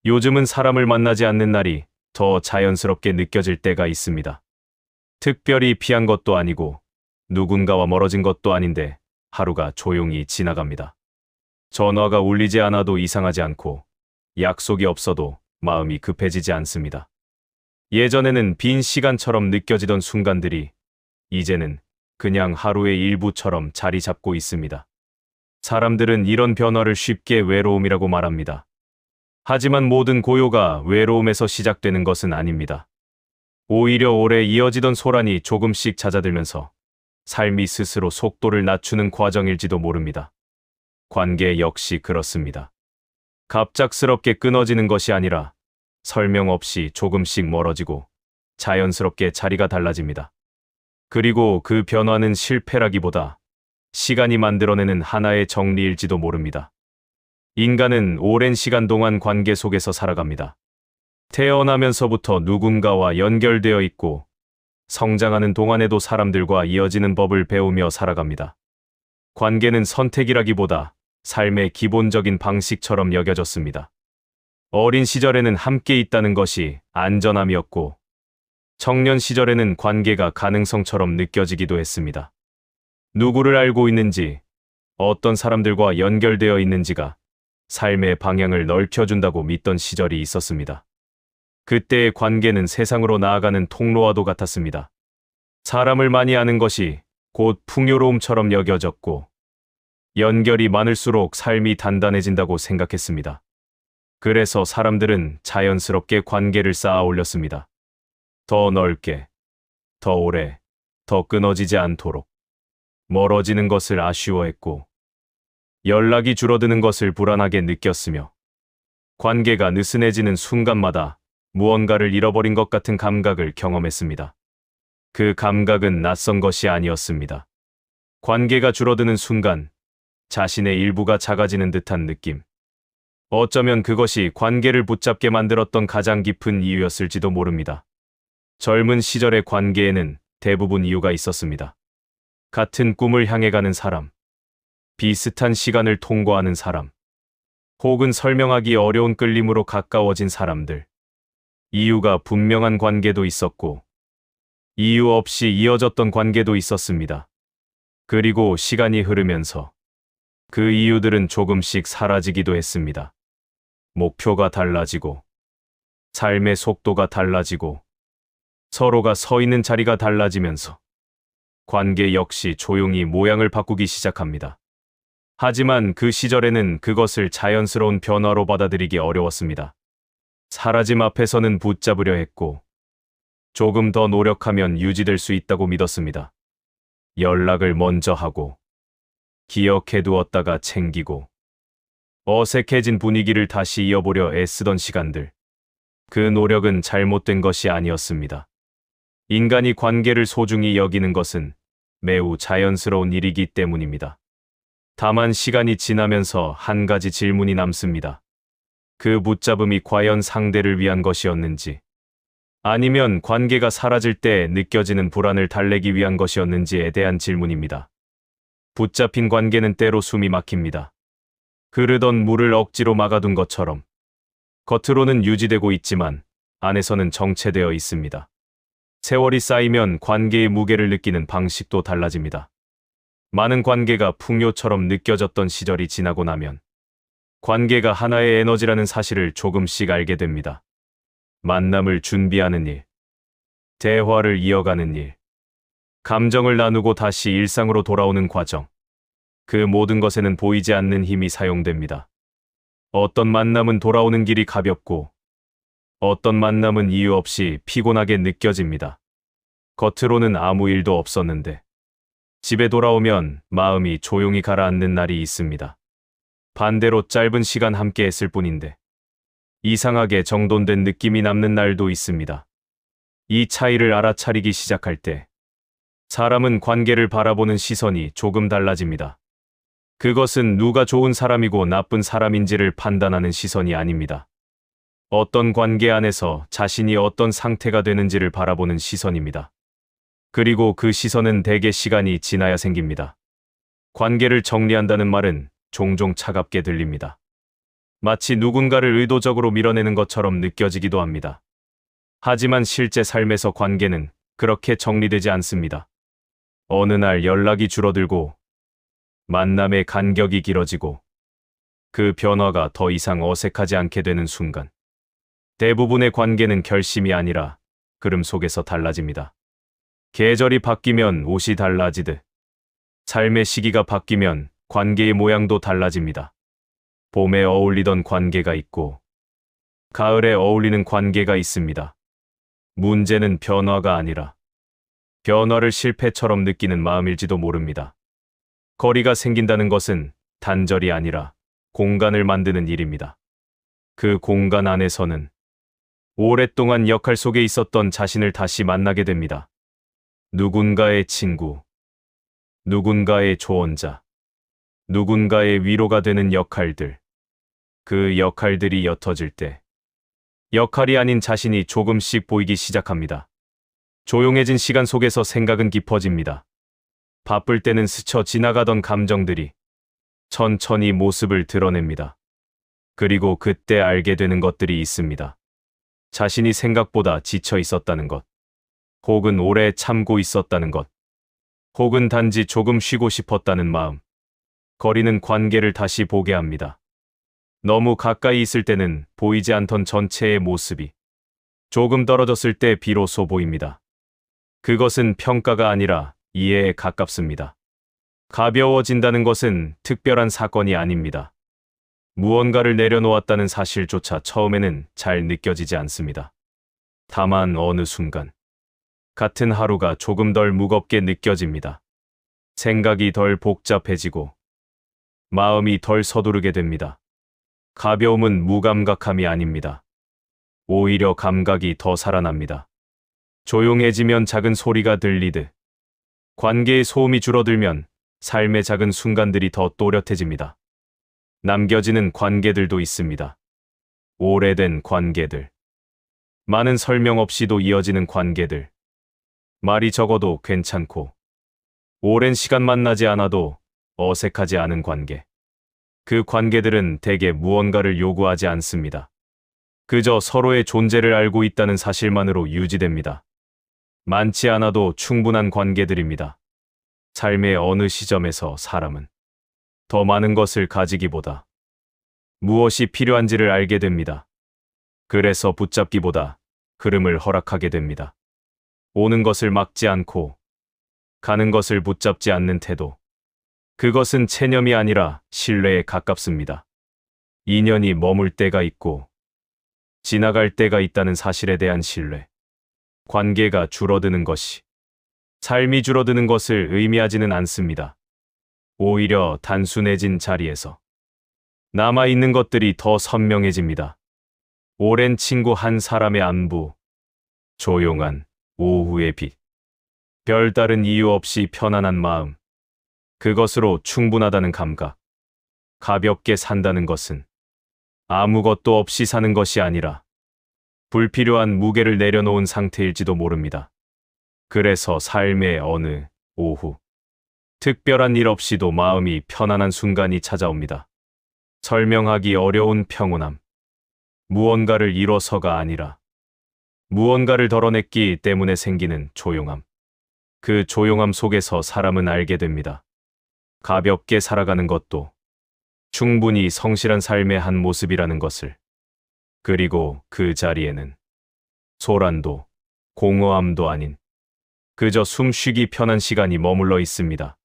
요즘은 사람을 만나지 않는 날이 더 자연스럽게 느껴질 때가 있습니다. 특별히 피한 것도 아니고 누군가와 멀어진 것도 아닌데 하루가 조용히 지나갑니다. 전화가 울리지 않아도 이상하지 않고 약속이 없어도 마음이 급해지지 않습니다. 예전에는 빈 시간처럼 느껴지던 순간들이 이제는 그냥 하루의 일부처럼 자리 잡고 있습니다. 사람들은 이런 변화를 쉽게 외로움이라고 말합니다. 하지만 모든 고요가 외로움에서 시작되는 것은 아닙니다. 오히려 오래 이어지던 소란이 조금씩 잦아들면서 삶이 스스로 속도를 낮추는 과정일지도 모릅니다. 관계 역시 그렇습니다. 갑작스럽게 끊어지는 것이 아니라 설명 없이 조금씩 멀어지고 자연스럽게 자리가 달라집니다. 그리고 그 변화는 실패라기보다 시간이 만들어내는 하나의 정리일지도 모릅니다. 인간은 오랜 시간 동안 관계 속에서 살아갑니다. 태어나면서부터 누군가와 연결되어 있고 성장하는 동안에도 사람들과 이어지는 법을 배우며 살아갑니다. 관계는 선택이라기보다 삶의 기본적인 방식처럼 여겨졌습니다. 어린 시절에는 함께 있다는 것이 안전함이었고 청년 시절에는 관계가 가능성처럼 느껴지기도 했습니다. 누구를 알고 있는지, 어떤 사람들과 연결되어 있는지가 삶의 방향을 넓혀준다고 믿던 시절이 있었습니다. 그때의 관계는 세상으로 나아가는 통로와도 같았습니다. 사람을 많이 아는 것이 곧 풍요로움처럼 여겨졌고 연결이 많을수록 삶이 단단해진다고 생각했습니다. 그래서 사람들은 자연스럽게 관계를 쌓아 올렸습니다. 더 넓게, 더 오래, 더 끊어지지 않도록. 멀어지는 것을 아쉬워했고 연락이 줄어드는 것을 불안하게 느꼈으며 관계가 느슨해지는 순간마다 무언가를 잃어버린 것 같은 감각을 경험했습니다. 그 감각은 낯선 것이 아니었습니다. 관계가 줄어드는 순간 자신의 일부가 작아지는 듯한 느낌. 어쩌면 그것이 관계를 붙잡게 만들었던 가장 깊은 이유였을지도 모릅니다. 젊은 시절의 관계에는 대부분 이유가 있었습니다. 같은 꿈을 향해 가는 사람, 비슷한 시간을 통과하는 사람, 혹은 설명하기 어려운 끌림으로 가까워진 사람들. 이유가 분명한 관계도 있었고, 이유 없이 이어졌던 관계도 있었습니다. 그리고 시간이 흐르면서 그 이유들은 조금씩 사라지기도 했습니다. 목표가 달라지고, 삶의 속도가 달라지고, 서로가 서 있는 자리가 달라지면서 관계 역시 조용히 모양을 바꾸기 시작합니다. 하지만 그 시절에는 그것을 자연스러운 변화로 받아들이기 어려웠습니다. 사라짐 앞에서는 붙잡으려 했고, 조금 더 노력하면 유지될 수 있다고 믿었습니다. 연락을 먼저 하고, 기억해두었다가 챙기고, 어색해진 분위기를 다시 이어보려 애쓰던 시간들. 그 노력은 잘못된 것이 아니었습니다. 인간이 관계를 소중히 여기는 것은 매우 자연스러운 일이기 때문입니다. 다만 시간이 지나면서 한 가지 질문이 남습니다. 그 붙잡음이 과연 상대를 위한 것이었는지, 아니면 관계가 사라질 때 느껴지는 불안을 달래기 위한 것이었는지에 대한 질문입니다. 붙잡힌 관계는 때로 숨이 막힙니다. 흐르던 물을 억지로 막아둔 것처럼 겉으로는 유지되고 있지만 안에서는 정체되어 있습니다. 세월이 쌓이면 관계의 무게를 느끼는 방식도 달라집니다. 많은 관계가 풍요처럼 느껴졌던 시절이 지나고 나면 관계가 하나의 에너지라는 사실을 조금씩 알게 됩니다. 만남을 준비하는 일, 대화를 이어가는 일, 감정을 나누고 다시 일상으로 돌아오는 과정. 그 모든 것에는 보이지 않는 힘이 사용됩니다. 어떤 만남은 돌아오는 길이 가볍고 어떤 만남은 이유 없이 피곤하게 느껴집니다. 겉으로는 아무 일도 없었는데 집에 돌아오면 마음이 조용히 가라앉는 날이 있습니다. 반대로 짧은 시간 함께 했을 뿐인데 이상하게 정돈된 느낌이 남는 날도 있습니다. 이 차이를 알아차리기 시작할 때 사람은 관계를 바라보는 시선이 조금 달라집니다. 그것은 누가 좋은 사람이고 나쁜 사람인지를 판단하는 시선이 아닙니다. 어떤 관계 안에서 자신이 어떤 상태가 되는지를 바라보는 시선입니다. 그리고 그 시선은 대개 시간이 지나야 생깁니다. 관계를 정리한다는 말은 종종 차갑게 들립니다. 마치 누군가를 의도적으로 밀어내는 것처럼 느껴지기도 합니다. 하지만 실제 삶에서 관계는 그렇게 정리되지 않습니다. 어느 날 연락이 줄어들고 만남의 간격이 길어지고 그 변화가 더 이상 어색하지 않게 되는 순간, 대부분의 관계는 결심이 아니라 흐름 속에서 달라집니다. 계절이 바뀌면 옷이 달라지듯 삶의 시기가 바뀌면 관계의 모양도 달라집니다. 봄에 어울리던 관계가 있고 가을에 어울리는 관계가 있습니다. 문제는 변화가 아니라 변화를 실패처럼 느끼는 마음일지도 모릅니다. 거리가 생긴다는 것은 단절이 아니라 공간을 만드는 일입니다. 그 공간 안에서는 오랫동안 역할 속에 있었던 자신을 다시 만나게 됩니다. 누군가의 친구, 누군가의 조언자, 누군가의 위로가 되는 역할들. 그 역할들이 옅어질 때 역할이 아닌 자신이 조금씩 보이기 시작합니다. 조용해진 시간 속에서 생각은 깊어집니다. 바쁠 때는 스쳐 지나가던 감정들이 천천히 모습을 드러냅니다. 그리고 그때 알게 되는 것들이 있습니다. 자신이 생각보다 지쳐 있었다는 것, 혹은 오래 참고 있었다는 것, 혹은 단지 조금 쉬고 싶었다는 마음. 거리는 관계를 다시 보게 합니다. 너무 가까이 있을 때는 보이지 않던 전체의 모습이 조금 떨어졌을 때 비로소 보입니다. 그것은 평가가 아니라 이해에 가깝습니다. 가벼워진다는 것은 특별한 사건이 아닙니다. 무언가를 내려놓았다는 사실조차 처음에는 잘 느껴지지 않습니다. 다만 어느 순간 같은 하루가 조금 덜 무겁게 느껴집니다. 생각이 덜 복잡해지고 마음이 덜 서두르게 됩니다. 가벼움은 무감각함이 아닙니다. 오히려 감각이 더 살아납니다. 조용해지면 작은 소리가 들리듯 관계의 소음이 줄어들면 삶의 작은 순간들이 더 또렷해집니다. 남겨지는 관계들도 있습니다. 오래된 관계들. 많은 설명 없이도 이어지는 관계들. 말이 적어도 괜찮고 오랜 시간 만나지 않아도 어색하지 않은 관계. 그 관계들은 대개 무언가를 요구하지 않습니다. 그저 서로의 존재를 알고 있다는 사실만으로 유지됩니다. 많지 않아도 충분한 관계들입니다. 삶의 어느 시점에서 사람은 더 많은 것을 가지기보다 무엇이 필요한지를 알게 됩니다. 그래서 붙잡기보다 흐름을 허락하게 됩니다. 오는 것을 막지 않고 가는 것을 붙잡지 않는 태도. 그것은 체념이 아니라 신뢰에 가깝습니다. 인연이 머물 때가 있고 지나갈 때가 있다는 사실에 대한 신뢰. 관계가 줄어드는 것이 삶이 줄어드는 것을 의미하지는 않습니다. 오히려 단순해진 자리에서 남아있는 것들이 더 선명해집니다. 오랜 친구 한 사람의 안부, 조용한 오후의 빛, 별다른 이유 없이 편안한 마음. 그것으로 충분하다는 감각. 가볍게 산다는 것은 아무것도 없이 사는 것이 아니라 불필요한 무게를 내려놓은 상태일지도 모릅니다. 그래서 삶의 어느 오후, 특별한 일 없이도 마음이 편안한 순간이 찾아옵니다. 설명하기 어려운 평온함. 무언가를 이뤄서가 아니라 무언가를 덜어냈기 때문에 생기는 조용함. 그 조용함 속에서 사람은 알게 됩니다. 가볍게 살아가는 것도 충분히 성실한 삶의 한 모습이라는 것을. 그리고 그 자리에는 소란도 공허함도 아닌 그저 숨쉬기 편한 시간이 머물러 있습니다.